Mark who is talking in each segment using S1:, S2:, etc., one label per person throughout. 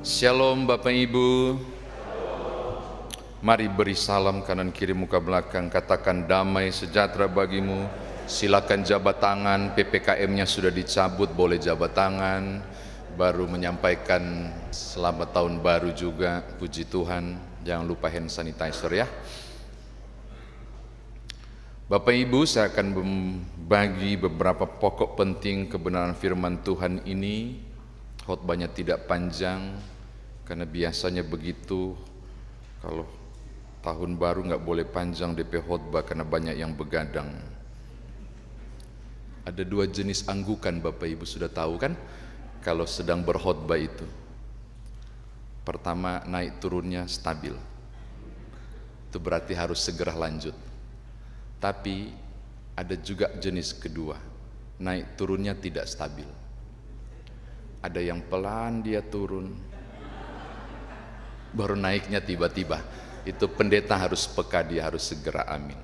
S1: Shalom Bapak Ibu. Mari beri salam kanan kiri muka belakang. Katakan damai sejahtera bagimu. Silakan jabat tangan. PPKM-nya sudah dicabut, boleh jabat tangan. Baru menyampaikan selamat tahun baru juga. Puji Tuhan. Jangan lupa hand sanitizer ya. Bapak Ibu, saya akan membagi beberapa pokok penting kebenaran firman Tuhan ini. Khotbahnya tidak panjang, karena biasanya begitu, kalau tahun baru nggak boleh panjang DP khotbah karena banyak yang begadang. Ada dua jenis anggukan, Bapak Ibu sudah tahu kan, kalau sedang berkhotbah itu. Pertama, naik turunnya stabil, itu berarti harus segera lanjut. Tapi ada juga jenis kedua, naik turunnya tidak stabil. Ada yang pelan dia turun, baru naiknya tiba-tiba. Itu pendeta harus peka, dia harus segera amin.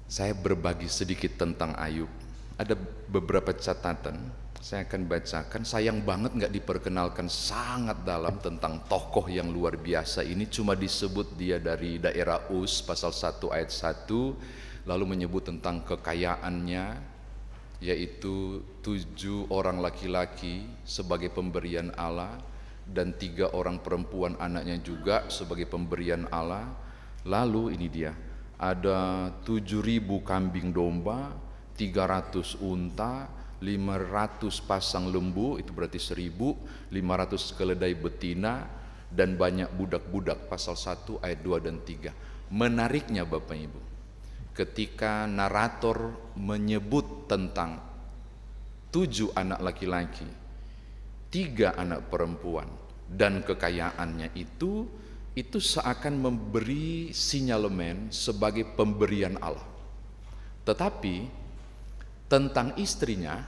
S1: Saya berbagi sedikit tentang Ayub. Ada beberapa catatan, saya akan bacakan. Sayang banget nggak diperkenalkan sangat dalam tentang tokoh yang luar biasa ini. Cuma disebut dia dari daerah Uz, pasal 1 ayat 1, lalu menyebut tentang kekayaannya, yaitu 7 orang laki-laki sebagai pemberian Allah, dan 3 orang perempuan anaknya juga sebagai pemberian Allah. Lalu ini dia, ada 7.000 kambing domba, 300 unta, 500 pasang lembu, itu berarti 1.500 keledai betina, dan banyak budak-budak, pasal 1 ayat 2 dan 3. Menariknya Bapak Ibu, ketika narator menyebut tentang 7 anak laki-laki, 3 anak perempuan, dan kekayaannya itu seakan memberi sinyalemen sebagai pemberian Allah. Tetapi tentang istrinya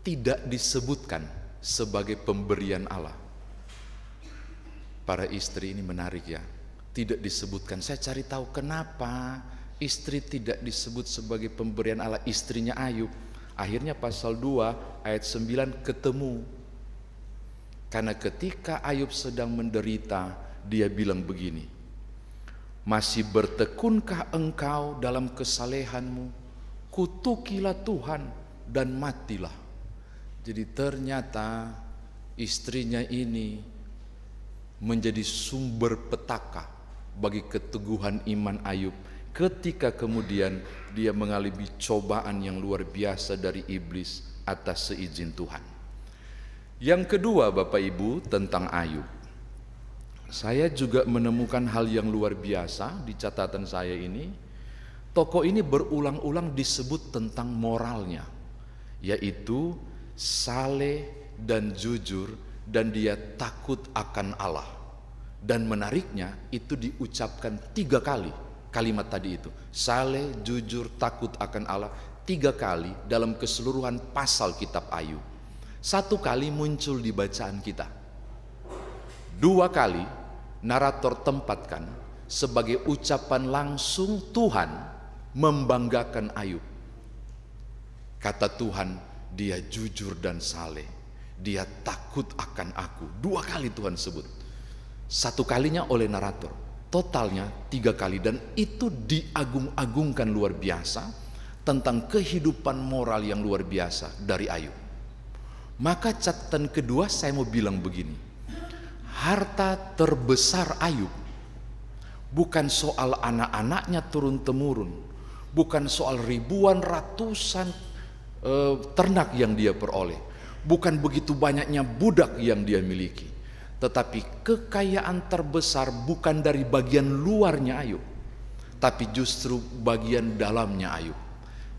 S1: tidak disebutkan sebagai pemberian Allah. Para istri ini menarik ya, tidak disebutkan. Saya cari tahu kenapa istri tidak disebut sebagai pemberian Allah, istrinya Ayub. Akhirnya pasal 2 ayat 9 ketemu. Karena ketika Ayub sedang menderita, dia bilang begini, masih bertekunkah engkau dalam kesalehanmu? Kutukilah Tuhan dan matilah. Jadi ternyata istrinya ini menjadi sumber petaka bagi keteguhan iman Ayub, ketika kemudian dia mengalami cobaan yang luar biasa dari iblis atas seizin Tuhan. Yang kedua Bapak Ibu, tentang Ayub, saya juga menemukan hal yang luar biasa di catatan saya ini. Tokoh ini berulang-ulang disebut tentang moralnya, yaitu saleh dan jujur, dan dia takut akan Allah. Dan menariknya itu diucapkan 3 kali. Kalimat tadi itu, saleh, jujur, takut akan Allah, 3 kali dalam keseluruhan pasal kitab Ayub. 1 kali muncul di bacaan kita, 2 kali narator tempatkan sebagai ucapan langsung Tuhan membanggakan Ayub. Kata Tuhan, dia jujur dan saleh, dia takut akan aku. 2 kali Tuhan sebut, 1 kalinya oleh narator. Totalnya 3 kali, dan itu diagung-agungkan luar biasa tentang kehidupan moral yang luar biasa dari Ayub. Maka catatan kedua saya mau bilang begini, harta terbesar Ayub bukan soal anak-anaknya turun-temurun, bukan soal ribuan ratusan ternak yang dia peroleh, bukan begitu banyaknya budak yang dia miliki. Tetapi kekayaan terbesar bukan dari bagian luarnya Ayub, tapi justru bagian dalamnya Ayub.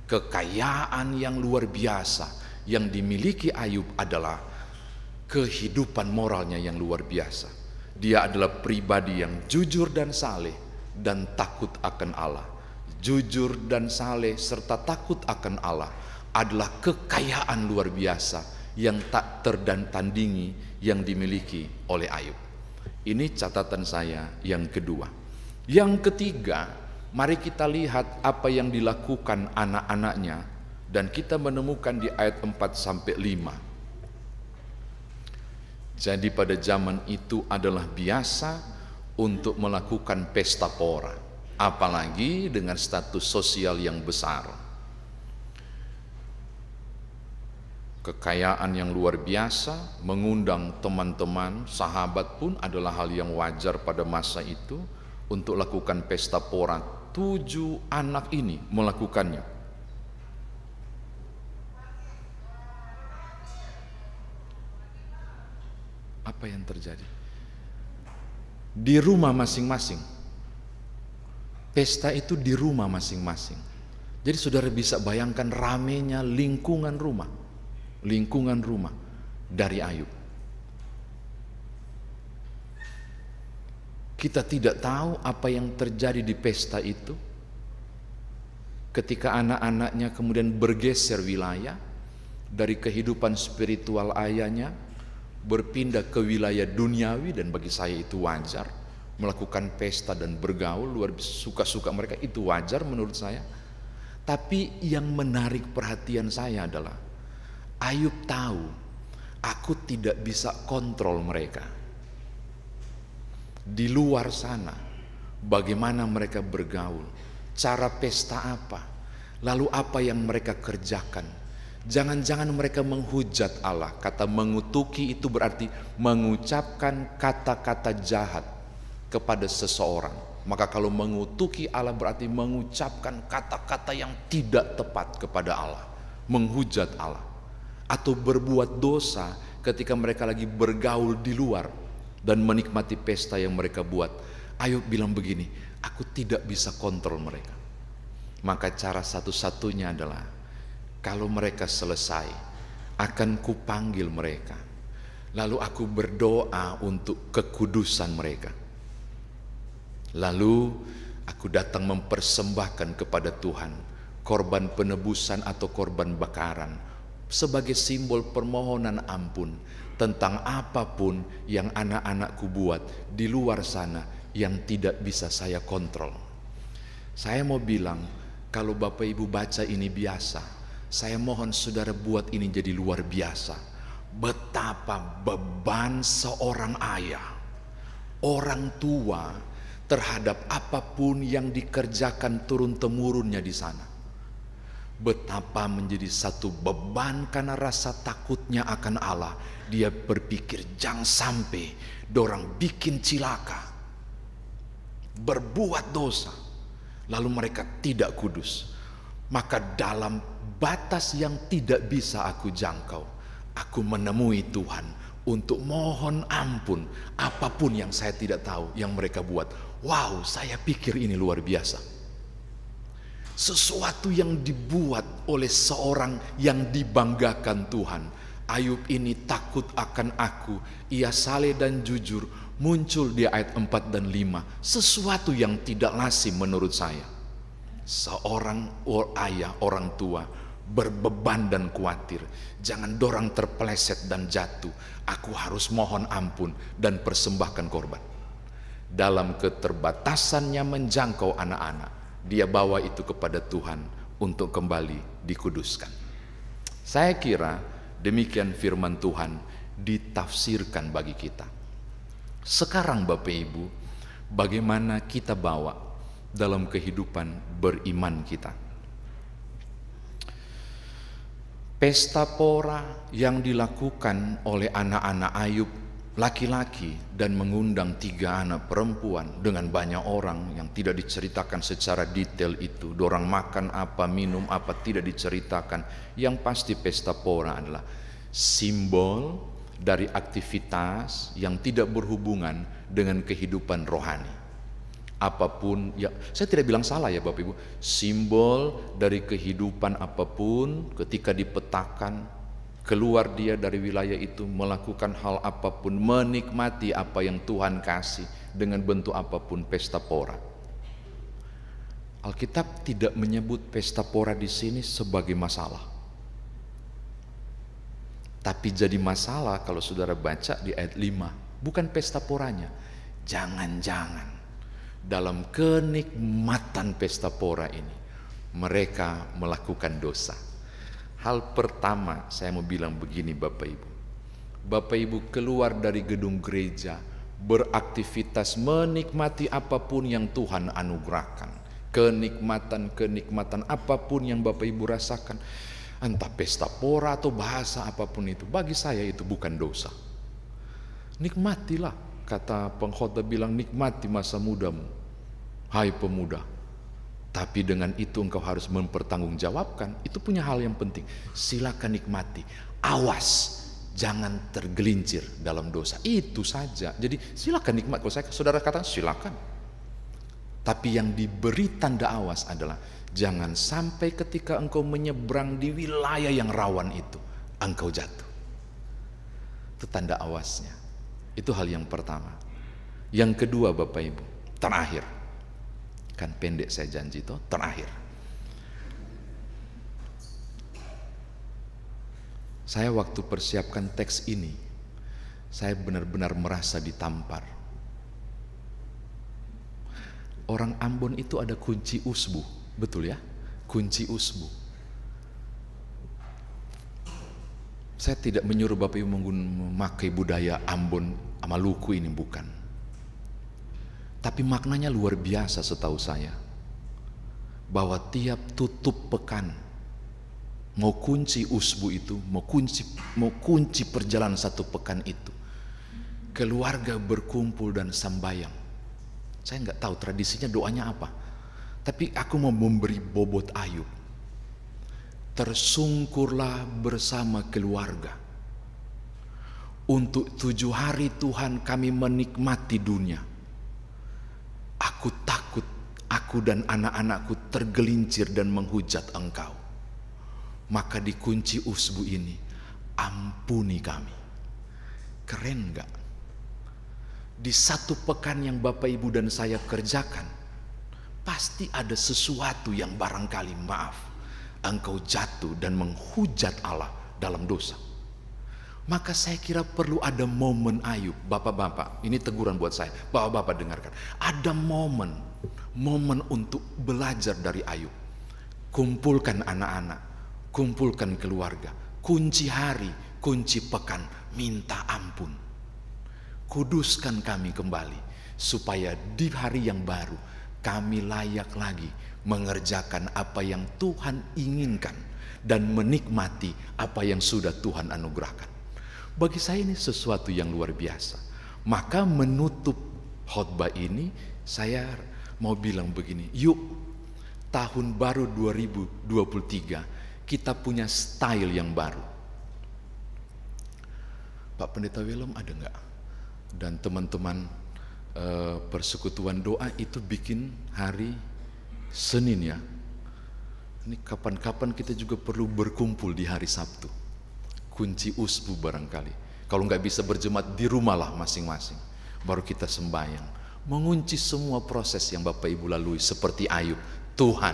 S1: Kekayaan yang luar biasa yang dimiliki Ayub adalah kehidupan moralnya yang luar biasa. Dia adalah pribadi yang jujur dan saleh dan takut akan Allah. Jujur dan saleh serta takut akan Allah adalah kekayaan luar biasa yang tak tertandingi yang dimiliki oleh Ayub. Ini catatan saya yang kedua. Yang ketiga, mari kita lihat apa yang dilakukan anak-anaknya, dan kita menemukan di ayat 4-5. Jadi pada zaman itu adalah biasa untuk melakukan pesta pora, apalagi dengan status sosial yang besar. Kekayaan yang luar biasa, mengundang teman-teman, sahabat pun adalah hal yang wajar pada masa itu untuk lakukan pesta pora. 7 anak ini melakukannya. Apa yang terjadi? Di rumah masing-masing. Pesta itu di rumah masing-masing. Jadi saudara bisa bayangkan ramenya lingkungan rumah. Lingkungan rumah dari Ayub. Kita tidak tahu apa yang terjadi di pesta itu ketika anak-anaknya kemudian bergeser wilayah dari kehidupan spiritual ayahnya berpindah ke wilayah duniawi, dan bagi saya itu wajar. Melakukan pesta dan bergaul luar suka-suka mereka itu wajar menurut saya. Tapi yang menarik perhatian saya adalah Ayub tahu aku tidak bisa kontrol mereka. Di luar sana bagaimana mereka bergaul, cara pesta apa, lalu apa yang mereka kerjakan. Jangan-jangan mereka menghujat Allah. Kata mengutuki itu berarti mengucapkan kata-kata jahat kepada seseorang. Maka kalau mengutuki Allah berarti mengucapkan kata-kata yang tidak tepat kepada Allah, menghujat Allah, atau berbuat dosa ketika mereka lagi bergaul di luar dan menikmati pesta yang mereka buat. Ayub bilang begini, aku tidak bisa kontrol mereka. Maka cara satu-satunya adalah kalau mereka selesai, akan kupanggil mereka. Lalu aku berdoa untuk kekudusan mereka. Lalu aku datang mempersembahkan kepada Tuhan korban penebusan atau korban bakaran sebagai simbol permohonan ampun tentang apapun yang anak-anakku buat di luar sana yang tidak bisa saya kontrol. Saya mau bilang, kalau Bapak Ibu baca ini biasa, saya mohon saudara buat ini jadi luar biasa. Betapa beban seorang ayah, orang tua terhadap apapun yang dikerjakan turun-temurunnya di sana. Betapa menjadi satu beban karena rasa takutnya akan Allah. Dia berpikir jangan sampai dorang bikin cilaka, berbuat dosa, lalu mereka tidak kudus. Maka dalam batas yang tidak bisa aku jangkau, aku menemui Tuhan untuk mohon ampun apapun yang saya tidak tahu yang mereka buat. Wow, saya pikir ini luar biasa. Sesuatu yang dibuat oleh seorang yang dibanggakan Tuhan. Ayub ini takut akan aku, ia saleh dan jujur, muncul di ayat 4 dan 5. Sesuatu yang tidak lazim menurut saya. Seorang ayah, orang tua berbeban dan khawatir, jangan dorang terpeleset dan jatuh, aku harus mohon ampun dan persembahkan korban. Dalam keterbatasannya menjangkau anak-anak, dia bawa itu kepada Tuhan untuk kembali dikuduskan. Saya kira demikian firman Tuhan ditafsirkan bagi kita. Sekarang Bapak Ibu, bagaimana kita bawa dalam kehidupan beriman kita? Pesta pora yang dilakukan oleh anak-anak Ayub laki-laki dan mengundang 3 anak perempuan dengan banyak orang yang tidak diceritakan secara detail itu. Dorang makan apa, minum apa, tidak diceritakan. Yang pasti pesta pora adalah simbol dari aktivitas yang tidak berhubungan dengan kehidupan rohani. Apapun, ya saya tidak bilang salah ya Bapak Ibu, simbol dari kehidupan apapun ketika dipetakan, keluar dia dari wilayah itu, melakukan hal apapun, menikmati apa yang Tuhan kasih dengan bentuk apapun, pesta pora. Alkitab tidak menyebut pesta pora di sini sebagai masalah. Tapi jadi masalah kalau saudara baca di ayat 5, bukan pesta poranya. Jangan-jangan dalam kenikmatan pesta pora ini mereka melakukan dosa. Hal pertama saya mau bilang begini Bapak Ibu, Bapak Ibu keluar dari gedung gereja, beraktivitas, menikmati apapun yang Tuhan anugerahkan. Kenikmatan apapun yang Bapak Ibu rasakan, entah pesta pora atau bahasa apapun itu, bagi saya itu bukan dosa. Nikmatilah, kata pengkhotbah bilang, nikmati masa mudamu, hai pemuda. Tapi dengan itu engkau harus mempertanggungjawabkan. Itu punya hal yang penting. Silakan nikmati. Awas, jangan tergelincir dalam dosa. Itu saja. Jadi silakan nikmat. Kalau saya saudara katakan silakan. Tapi yang diberi tanda awas adalah jangan sampai ketika engkau menyeberang di wilayah yang rawan itu, engkau jatuh. Itu tanda awasnya. Itu hal yang pertama. Yang kedua, Bapak Ibu, terakhir. Kan pendek saya janji itu, terakhir. Saya waktu persiapkan teks ini, saya benar-benar merasa ditampar. Orang Ambon itu ada kunci usbu, betul ya? Kunci usbu. Saya tidak menyuruh Bapak Ibu memakai budaya Ambon, Maluku ini, bukan. Tapi maknanya luar biasa setahu saya. Bahwa tiap tutup pekan, mau kunci usbu itu, mau kunci perjalanan satu pekan itu, keluarga berkumpul dan sembahyang. Saya nggak tahu tradisinya doanya apa, tapi aku mau memberi bobot Ayub. Tersungkurlah bersama keluarga. Untuk 7 hari Tuhan kami menikmati dunia. Aku takut, aku dan anak-anakku tergelincir dan menghujat Engkau. Maka dikunci usbu ini, ampuni kami. Keren gak? Di satu pekan yang Bapak Ibu dan saya kerjakan, pasti ada sesuatu yang barangkali, maaf, engkau jatuh dan menghujat Allah dalam dosa. Maka saya kira perlu ada momen Ayub. Bapak-bapak, ini teguran buat saya. Bapak-bapak dengarkan. Ada momen untuk belajar dari Ayub. Kumpulkan anak-anak, kumpulkan keluarga, kunci hari, kunci pekan, minta ampun. Kuduskan kami kembali, supaya di hari yang baru kami layak lagi mengerjakan apa yang Tuhan inginkan dan menikmati apa yang sudah Tuhan anugerahkan. Bagi saya ini sesuatu yang luar biasa. Maka menutup khotbah ini, saya mau bilang begini, yuk tahun baru 2023 kita punya style yang baru. Pak Pendeta Willem ada enggak? Dan teman-teman persekutuan doa itu bikin hari Senin ya. Ini kapan-kapan kita juga perlu berkumpul di hari Sabtu. Kunci usbu barangkali. Kalau nggak bisa berjemaat di rumahlah masing-masing. Baru kita sembahyang. Mengunci semua proses yang Bapak Ibu lalui seperti Ayub. Tuhan,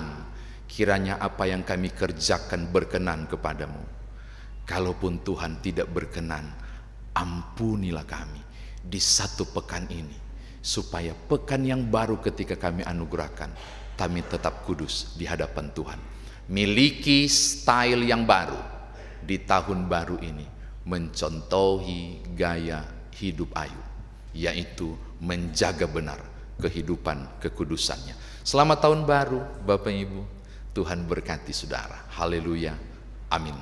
S1: kiranya apa yang kami kerjakan berkenan kepadamu. Kalaupun Tuhan tidak berkenan, ampunilah kami di satu pekan ini. Supaya pekan yang baru ketika kami anugerahkan, kami tetap kudus di hadapan Tuhan. Miliki style yang baru di tahun baru ini, mencontohi gaya hidup Ayub, yaitu menjaga benar kehidupan kekudusannya. Selamat tahun baru Bapak Ibu, Tuhan berkati saudara. Haleluya, amin.